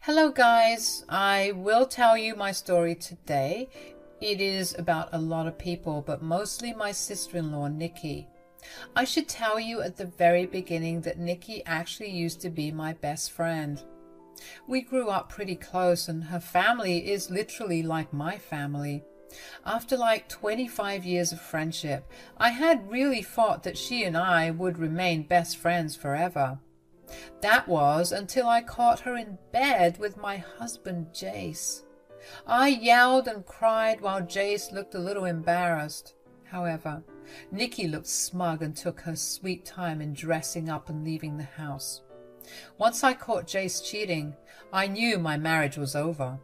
Hello guys, I will tell you my story today. It is about a lot of people, but mostly my sister-in-law, Nikki. I should tell you at the very beginning that Nikki actually used to be my best friend. We grew up pretty close and her family is literally like my family. After like 25 years of friendship, I had really thought that she and I would remain best friends forever. That was until I caught her in bed with my husband, Jace. I yelled and cried while Jace looked a little embarrassed. However, Nikki looked smug and took her sweet time in dressing up and leaving the house. Once I caught Jace cheating, I knew my marriage was over.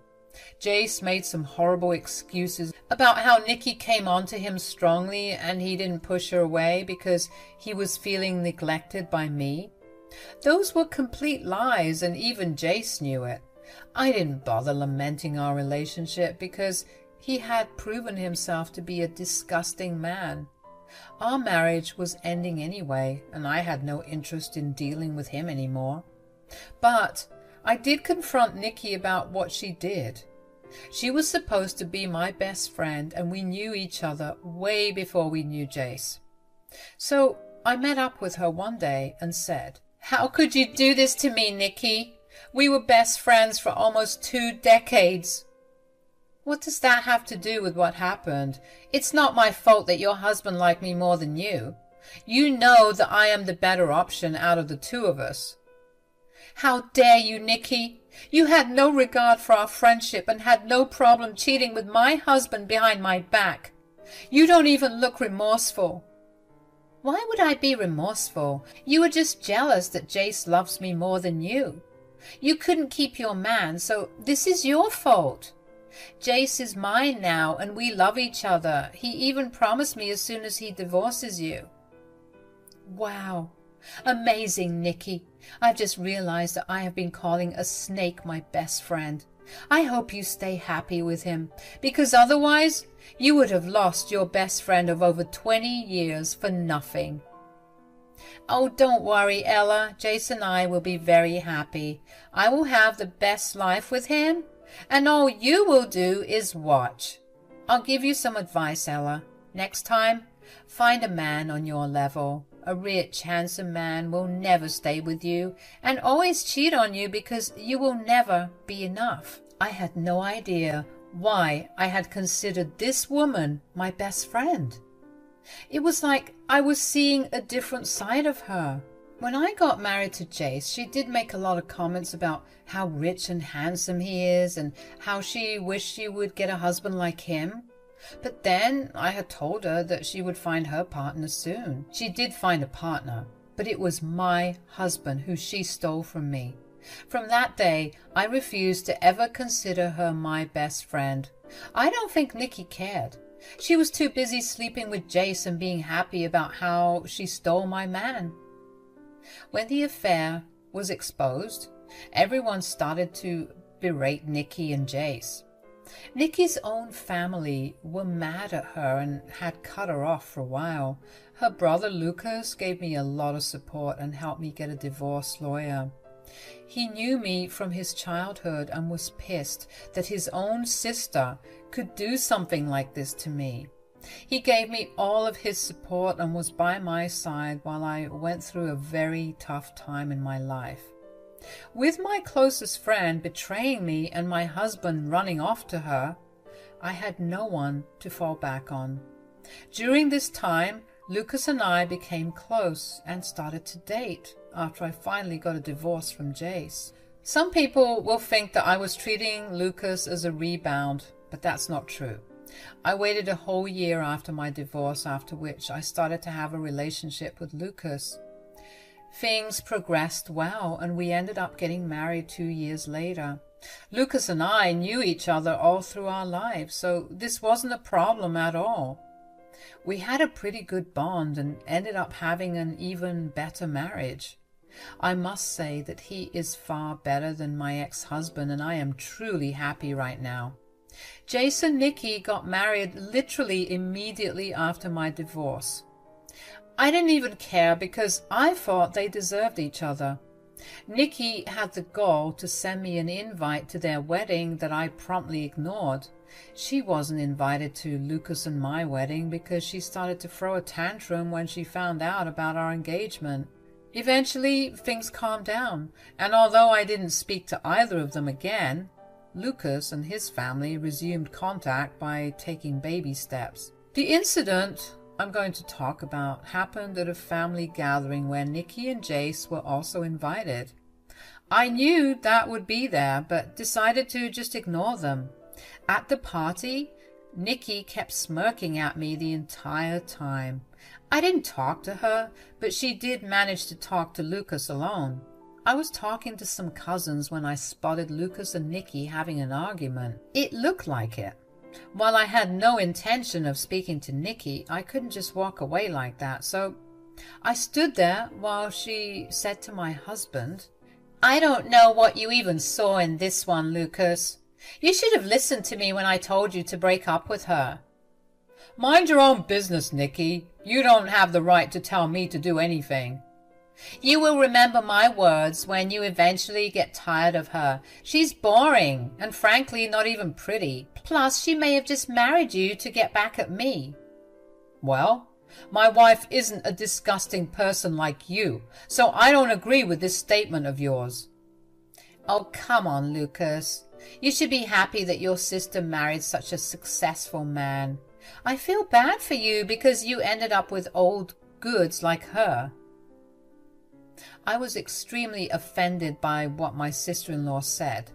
Jace made some horrible excuses about how Nikki came on to him strongly and he didn't push her away because he was feeling neglected by me. Those were complete lies, and even Jace knew it. I didn't bother lamenting our relationship because he had proven himself to be a disgusting man. Our marriage was ending anyway, and I had no interest in dealing with him anymore. But I did confront Nikki about what she did. She was supposed to be my best friend, and we knew each other way before we knew Jace. So I met up with her one day and said, "How could you do this to me, Nikki? We were best friends for almost 2 decades. What does that have to do with what happened? It's not my fault that your husband liked me more than you. You know that I am the better option out of the two of us." "How dare you, Nikki? You had no regard for our friendship and had no problem cheating with my husband behind my back. You don't even look remorseful." "Why would I be remorseful? You were just jealous that Jace loves me more than you. You couldn't keep your man, so this is your fault. Jace is mine now, and we love each other. He even promised me as soon as he divorces you." Wow. Amazing, Nikki. I've just realized that I have been calling a snake my best friend. I hope you stay happy with him, because otherwise you would have lost your best friend of over 20 years for nothing. "Oh, don't worry, Ella. Jace and I will be very happy. I will have the best life with him, and all you will do is watch. I'll give you some advice, Ella. Next time, find a man on your level. A rich, handsome man will never stay with you and always cheat on you because you will never be enough." I had no idea why I had considered this woman my best friend. It was like I was seeing a different side of her. When I got married to Jace, she did make a lot of comments about how rich and handsome he is and how she wished she would get a husband like him. But then I had told her that she would find her partner soon. She did find a partner, but it was my husband who she stole from me. From that day, I refused to ever consider her my best friend. I don't think Nikki cared. She was too busy sleeping with Jace and being happy about how she stole my man. When the affair was exposed, everyone started to berate Nikki and Jace. Nikki's own family were mad at her and had cut her off for a while. Her brother Lucas gave me a lot of support and helped me get a divorce lawyer. He knew me from his childhood and was pissed that his own sister could do something like this to me. He gave me all of his support and was by my side while I went through a very tough time in my life. With my closest friend betraying me and my husband running off to her, I had no one to fall back on. During this time, Lucas and I became close and started to date after I finally got a divorce from Jace. Some people will think that I was treating Lucas as a rebound, but that's not true. I waited a whole year after my divorce, after which I started to have a relationship with Lucas. Things progressed well, and we ended up getting married 2 years later. Lucas and I knew each other all through our lives, so this wasn't a problem at all. We had a pretty good bond and ended up having an even better marriage. I must say that he is far better than my ex-husband, and I am truly happy right now. Jace and Nikki got married literally immediately after my divorce. I didn't even care because I thought they deserved each other. Nikki had the gall to send me an invite to their wedding that I promptly ignored. She wasn't invited to Lucas and my wedding because she started to throw a tantrum when she found out about our engagement. Eventually, things calmed down, and although I didn't speak to either of them again, Lucas and his family resumed contact by taking baby steps. The incident I'm going to talk about happened at a family gathering where Nikki and Jace were also invited. I knew that would be there, but decided to just ignore them. At the party, Nikki kept smirking at me the entire time. I didn't talk to her, but she did manage to talk to Lucas alone. I was talking to some cousins when I spotted Lucas and Nikki having an argument. It looked like it. While I had no intention of speaking to Nikki, I couldn't just walk away like that, so I stood there while she said to my husband, "I don't know what you even saw in this one, Lucas. You should have listened to me when I told you to break up with her." "Mind your own business, Nikki. You don't have the right to tell me to do anything." "You will remember my words when you eventually get tired of her. She's boring and frankly not even pretty. Plus, she may have just married you to get back at me." "Well, my wife isn't a disgusting person like you, so I don't agree with this statement of yours." "Oh, come on, Lucas. You should be happy that your sister married such a successful man. I feel bad for you because you ended up with old goods like her." I was extremely offended by what my sister-in-law said.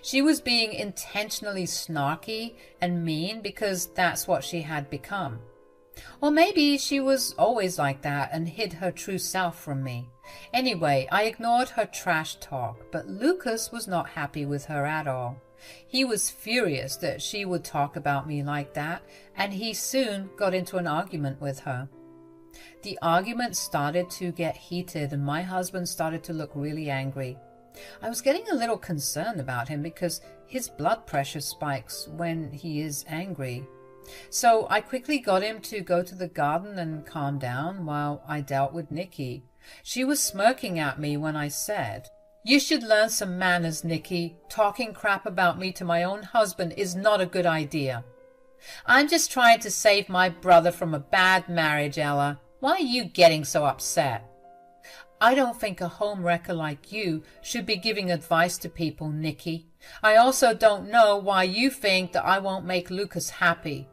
She was being intentionally snarky and mean because that's what she had become. Or maybe she was always like that and hid her true self from me. Anyway, I ignored her trash talk, but Lucas was not happy with her at all. He was furious that she would talk about me like that, and he soon got into an argument with her. The argument started to get heated and my husband started to look really angry. I was getting a little concerned about him because his blood pressure spikes when he is angry. So I quickly got him to go to the garden and calm down while I dealt with Nikki. She was smirking at me when I said, "You should learn some manners, Nikki. Talking crap about me to my own husband is not a good idea." "I'm just trying to save my brother from a bad marriage, Ella. Why are you getting so upset?" "I don't think a home wrecker like you should be giving advice to people, Nikki. I also don't know why you think that I won't make Lucas happy."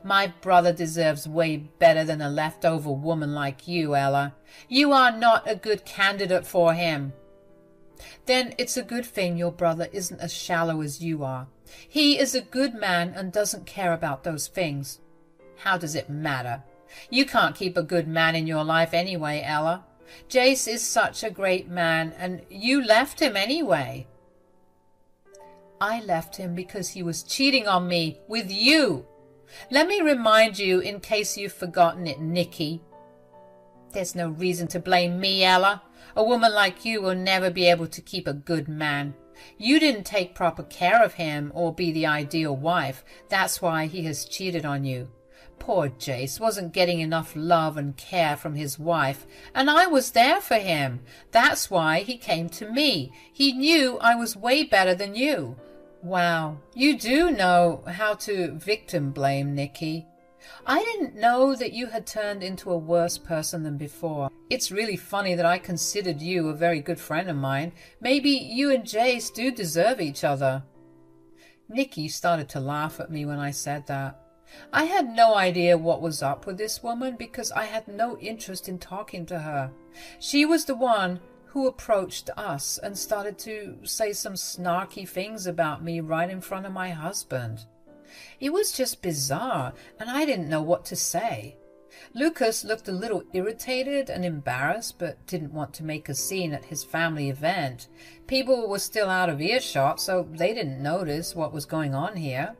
"My brother deserves way better than a leftover woman like you, Ella. You are not a good candidate for him." "Then it's a good thing your brother isn't as shallow as you are. He is a good man and doesn't care about those things." "How does it matter? You can't keep a good man in your life anyway, Ella. Jace is such a great man, and you left him anyway." "I left him because he was cheating on me with you. Let me remind you in case you've forgotten it, Nikki." "There's no reason to blame me, Ella. A woman like you will never be able to keep a good man. You didn't take proper care of him or be the ideal wife. That's why he has cheated on you. Poor Jace wasn't getting enough love and care from his wife, and I was there for him. That's why he came to me. He knew I was way better than you." "Wow, you do know how to victim blame, Nikki. I didn't know that you had turned into a worse person than before. It's really funny that I considered you a very good friend of mine. Maybe you and Jace do deserve each other." Nikki started to laugh at me when I said that. I had no idea what was up with this woman because I had no interest in talking to her. She was the one who approached us and started to say some snarky things about me right in front of my husband. It was just bizarre, and I didn't know what to say. Lucas looked a little irritated and embarrassed, but didn't want to make a scene at his family event. People were still out of earshot, so they didn't notice what was going on here.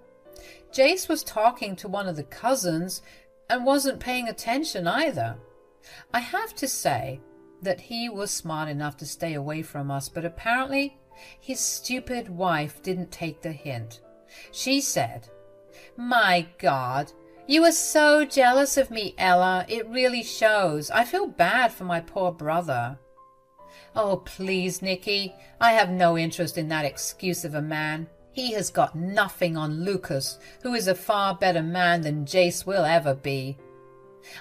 Jace was talking to one of the cousins and wasn't paying attention either. I have to say that he was smart enough to stay away from us, but apparently his stupid wife didn't take the hint. She said, "My God, you are so jealous of me, Ella. It really shows. I feel bad for my poor brother." Oh, please, Nicky. I have no interest in that excuse of a man. He has got nothing on Lucas, who is a far better man than Jace will ever be.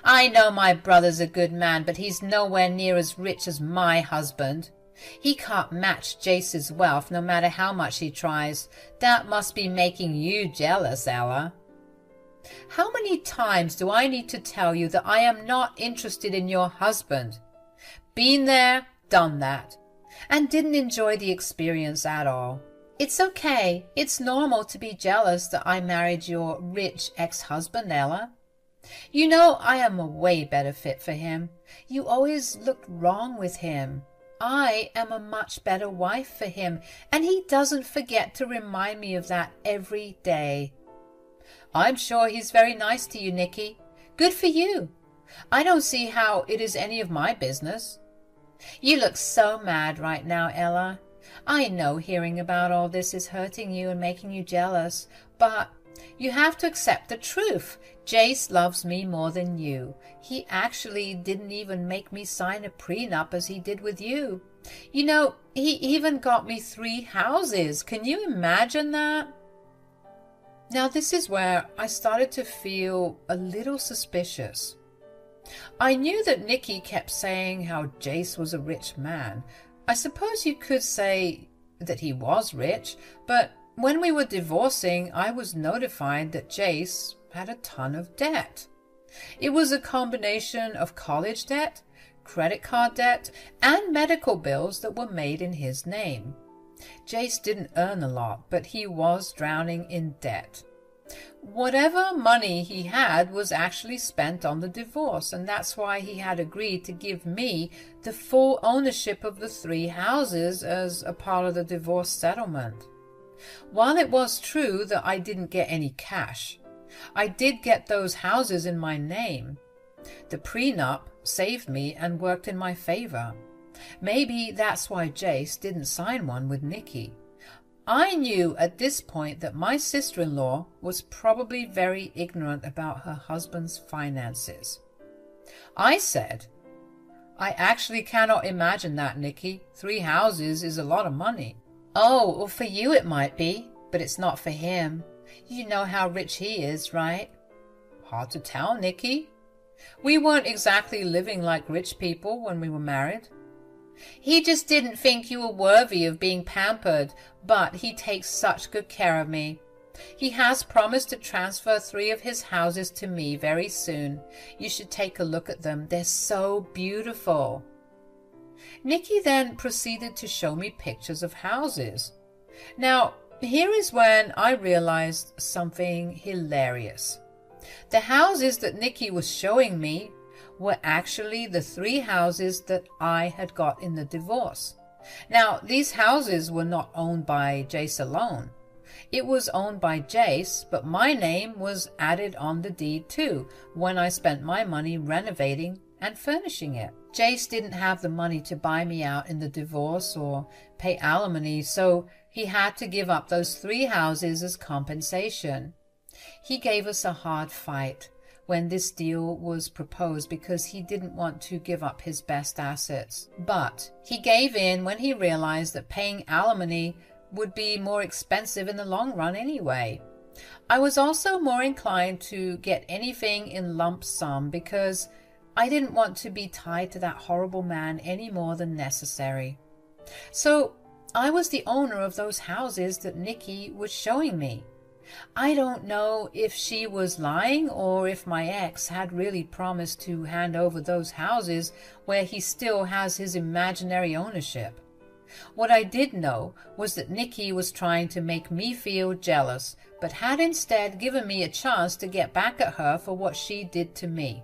I know my brother's a good man, but he's nowhere near as rich as my husband. He can't match Jace's wealth no matter how much he tries. That must be making you jealous, Ella. How many times do I need to tell you that I am not interested in your husband? Been there, done that, and didn't enjoy the experience at all. It's okay. It's normal to be jealous that I married your rich ex-husband, Ella. You know I am a way better fit for him. You always looked wrong with him. I am a much better wife for him, and he doesn't forget to remind me of that every day. I'm sure he's very nice to you, Nicky. Good for you. I don't see how it is any of my business. You look so mad right now, Ella. I know hearing about all this is hurting you and making you jealous, but you have to accept the truth. Jace loves me more than you. He actually didn't even make me sign a prenup as he did with you. You know, he even got me 3 houses. Can you imagine that? Now this is where I started to feel a little suspicious. I knew that Nicky kept saying how Jace was a rich man. I suppose you could say that he was rich, but when we were divorcing, I was notified that Jace had a ton of debt. It was a combination of college debt, credit card debt, and medical bills that were made in his name. Jace didn't earn a lot, but he was drowning in debt. Whatever money he had was actually spent on the divorce, and that's why he had agreed to give me the full ownership of the 3 houses as a part of the divorce settlement. While it was true that I didn't get any cash, I did get those houses in my name. The prenup saved me and worked in my favor. Maybe that's why Jace didn't sign one with Nicky. I knew at this point that my sister-in-law was probably very ignorant about her husband's finances. I said, I actually cannot imagine that, Nicky. 3 houses is a lot of money. Oh, well, for you it might be, but it's not for him. You know how rich he is, right? Hard to tell, Nicky. We weren't exactly living like rich people when we were married. He just didn't think you were worthy of being pampered, but he takes such good care of me. He has promised to transfer 3 of his houses to me very soon. You should take a look at them. They're so beautiful. Nicky then proceeded to show me pictures of houses. Now, here is when I realized something hilarious. The houses that Nicky was showing me were actually the 3 houses that I had got in the divorce. Now, these houses were not owned by Jace alone. It was owned by Jace, but my name was added on the deed too when I spent my money renovating and furnishing it. Jace didn't have the money to buy me out in the divorce or pay alimony, so he had to give up those 3 houses as compensation. He gave us a hard fight when this deal was proposed because he didn't want to give up his best assets. But he gave in when he realized that paying alimony would be more expensive in the long run anyway. I was also more inclined to get anything in lump sum because I didn't want to be tied to that horrible man any more than necessary. So I was the owner of those houses that Nicky was showing me. I don't know if she was lying or if my ex had really promised to hand over those houses where he still has his imaginary ownership. What I did know was that Nicky was trying to make me feel jealous, but had instead given me a chance to get back at her for what she did to me.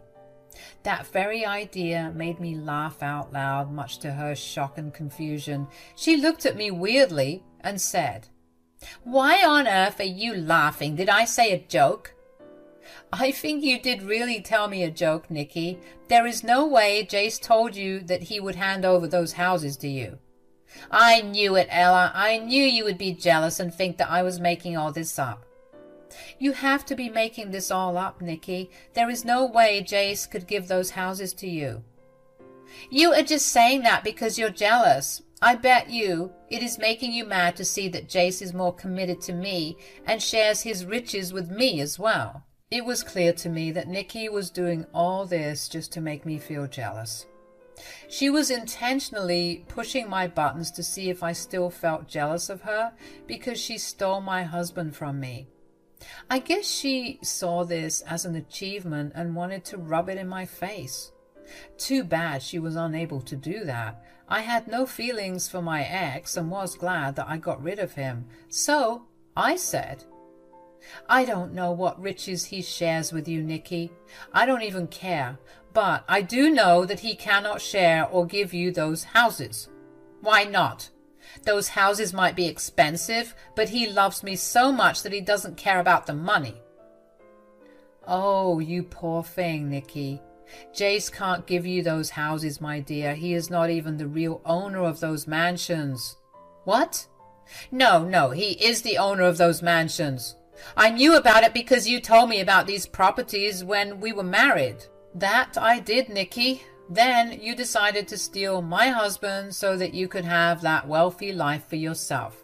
That very idea made me laugh out loud, much to her shock and confusion. She looked at me weirdly and said, "Why on earth are you laughing? Did I say a joke?" "I think you did really tell me a joke, Nicky. There is no way Jace told you that he would hand over those houses to you." "I knew it, Ella. I knew you would be jealous and think that I was making all this up." "You have to be making this all up, Nicky. There is no way Jace could give those houses to you." You are just saying that because you're jealous. I bet you it is making you mad to see that Jace is more committed to me and shares his riches with me as well. It was clear to me that Nikki was doing all this just to make me feel jealous. She was intentionally pushing my buttons to see if I still felt jealous of her because she stole my husband from me. I guess she saw this as an achievement and wanted to rub it in my face. Too bad she was unable to do that. I had no feelings for my ex and was glad that I got rid of him. So I said, I don't know what riches he shares with you, Nikki. I don't even care. But I do know that he cannot share or give you those houses. Why not? Those houses might be expensive, but he loves me so much that he doesn't care about the money. Oh, you poor thing, Nikki. Jace can't give you those houses, my dear. He is not even the real owner of those mansions. What? No, he is the owner of those mansions. I knew about it because you told me about these properties when we were married. That I did, Nikki. Then you decided to steal my husband so that you could have that wealthy life for yourself.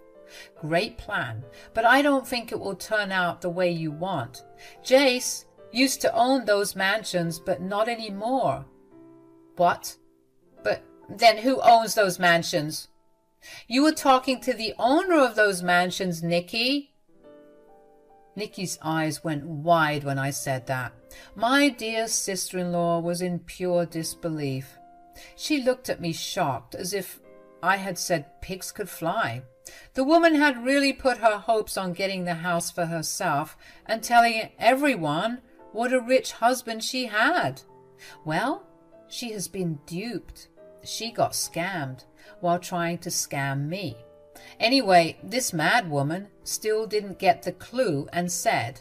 Great plan, but I don't think it will turn out the way you want. Jace used to own those mansions, but not anymore. What? But then who owns those mansions? You were talking to the owner of those mansions, Nikki. Nikki's eyes went wide when I said that. My dear sister-in-law was in pure disbelief. She looked at me shocked, as if I had said pigs could fly. The woman had really put her hopes on getting the house for herself and telling everyone what a rich husband she had. Well, she has been duped. She got scammed while trying to scam me. Anyway, this mad woman still didn't get the clue and said,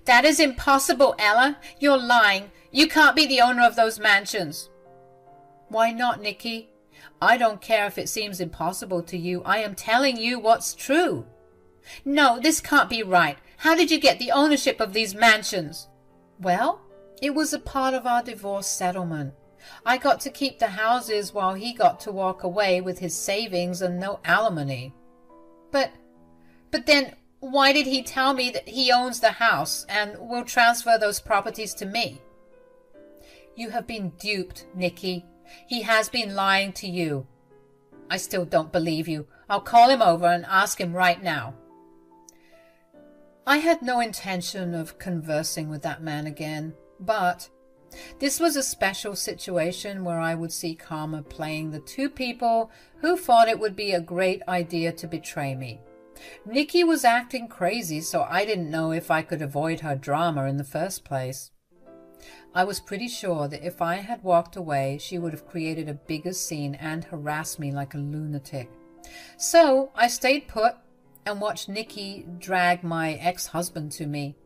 That is impossible, Ella. You're lying. You can't be the owner of those mansions. Why not, Nikki? I don't care if it seems impossible to you. I am telling you what's true. No, this can't be right. How did you get the ownership of these mansions? Well, it was a part of our divorce settlement. I got to keep the houses while he got to walk away with his savings and no alimony. But then why did he tell me that he owns the house and will transfer those properties to me? You have been duped, Nikki. He has been lying to you. I still don't believe you. I'll call him over and ask him right now. I had no intention of conversing with that man again, but this was a special situation where I would see karma playing the two people who thought it would be a great idea to betray me. Nikki was acting crazy, so I didn't know if I could avoid her drama in the first place. I was pretty sure that if I had walked away, she would have created a bigger scene and harassed me like a lunatic. So I stayed put and watched Nikki drag my ex-husband to me.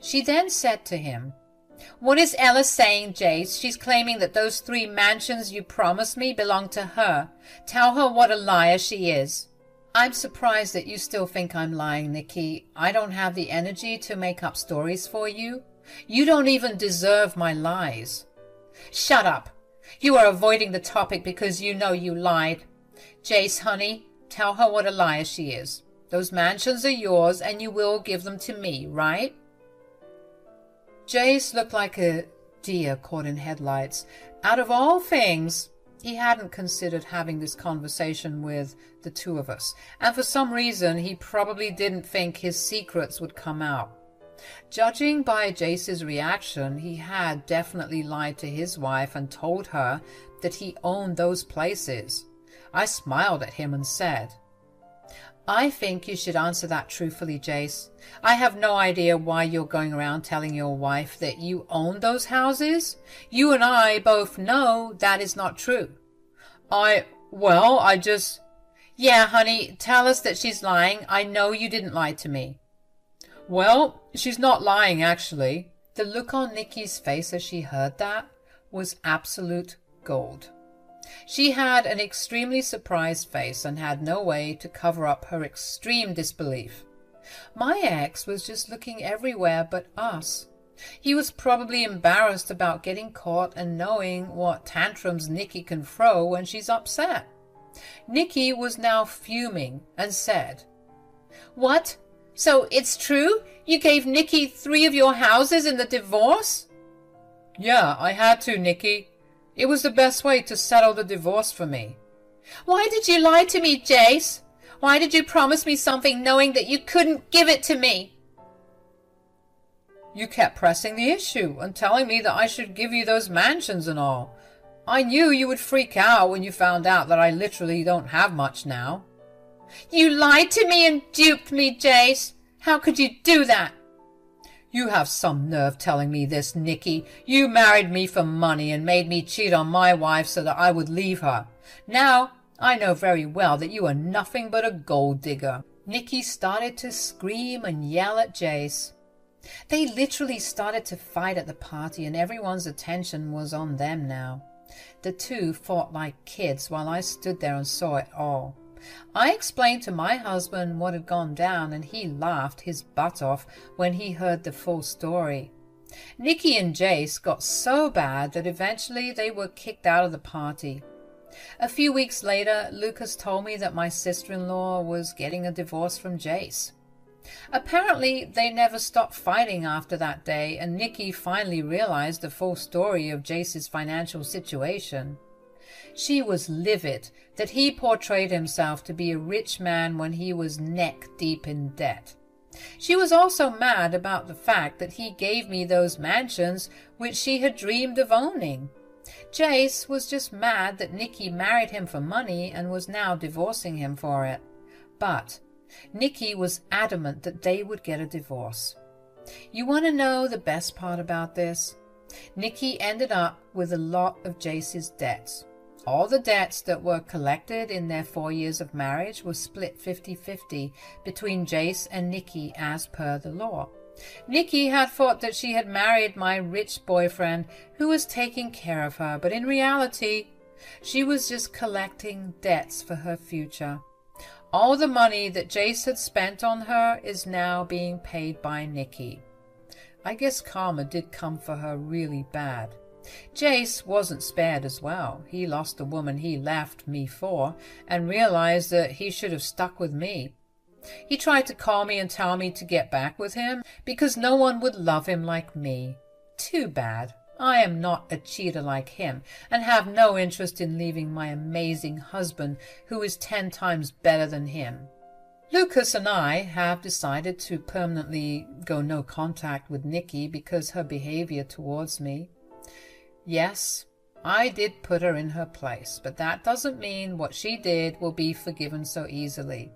She then said to him, What is Ella saying, Jace? She's claiming that those 3 mansions you promised me belong to her. Tell her what a liar she is. I'm surprised that you still think I'm lying, Nikki. I don't have the energy to make up stories for you. You don't even deserve my lies. Shut up. You are avoiding the topic because you know you lied. Jace, honey, tell her what a liar she is. Those mansions are yours and you will give them to me, right? Jace looked like a deer caught in headlights. Out of all things, he hadn't considered having this conversation with the two of us, and for some reason he probably didn't think his secrets would come out. Judging by Jace's reaction, he had definitely lied to his wife and told her that he owned those places. I smiled at him and said, I think you should answer that truthfully, Jace. I have no idea why you're going around telling your wife that you own those houses. You and I both know that is not true. I just... Yeah, honey, tell us that she's lying. I know you didn't lie to me. Well, she's not lying, actually. The look on Nikki's face as she heard that was absolute gold. She had an extremely surprised face and had no way to cover up her extreme disbelief. My ex was just looking everywhere but us. He was probably embarrassed about getting caught and knowing what tantrums Nikki can throw when she's upset. Nikki was now fuming and said, "What? So it's true? You gave Nikki 3 of your houses in the divorce?" "Yeah, I had to, Nikki. It was the best way to settle the divorce for me." "Why did you lie to me, Jace? Why did you promise me something knowing that you couldn't give it to me?" "You kept pressing the issue and telling me that I should give you those mansions and all. I knew you would freak out when you found out that I literally don't have much now." "You lied to me and duped me, Jace. How could you do that?" "You have some nerve telling me this, Nikki. You married me for money and made me cheat on my wife so that I would leave her. Now I know very well that you are nothing but a gold digger." Nikki started to scream and yell at Jace. They literally started to fight at the party, and everyone's attention was on them now. The two fought like kids while I stood there and saw it all. I explained to my husband what had gone down, and he laughed his butt off when he heard the full story. Nikki and Jace got so bad that eventually they were kicked out of the party. A few weeks later, Lucas told me that my sister-in-law was getting a divorce from Jace. Apparently, they never stopped fighting after that day, and Nikki finally realized the full story of Jace's financial situation. She was livid that he portrayed himself to be a rich man when he was neck-deep in debt. She was also mad about the fact that he gave me those mansions which she had dreamed of owning. Jace was just mad that Nikki married him for money and was now divorcing him for it. But Nikki was adamant that they would get a divorce. You want to know the best part about this? Nikki ended up with a lot of Jace's debts. All the debts that were collected in their 4 years of marriage were split 50-50 between Jace and Nikki as per the law. Nikki had thought that she had married my rich boyfriend who was taking care of her, but in reality, she was just collecting debts for her future. All the money that Jace had spent on her is now being paid by Nikki. I guess karma did come for her really bad. Jace wasn't spared as well. He lost the woman he left me for and realized that he should have stuck with me. He tried to call me and tell me to get back with him because no one would love him like me. Too bad. I am not a cheater like him and have no interest in leaving my amazing husband who is 10 times better than him. Lucas and I have decided to permanently go no contact with Nikki because her behavior towards me. Yes, I did put her in her place, but that doesn't mean what she did will be forgiven so easily.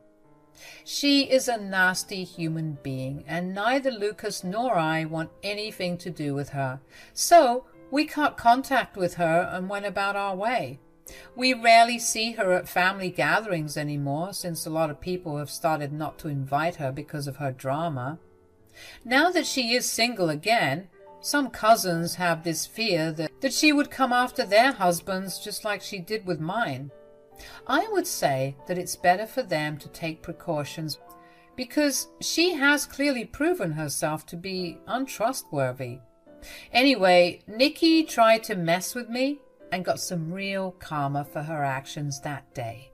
She is a nasty human being, and neither Lucas nor I want anything to do with her. So we cut contact with her and went about our way. We rarely see her at family gatherings anymore, since a lot of people have started not to invite her because of her drama. Now that she is single again, some cousins have this fear that she would come after their husbands just like she did with mine. I would say that it's better for them to take precautions because she has clearly proven herself to be untrustworthy. Anyway, Nikki tried to mess with me and got some real karma for her actions that day.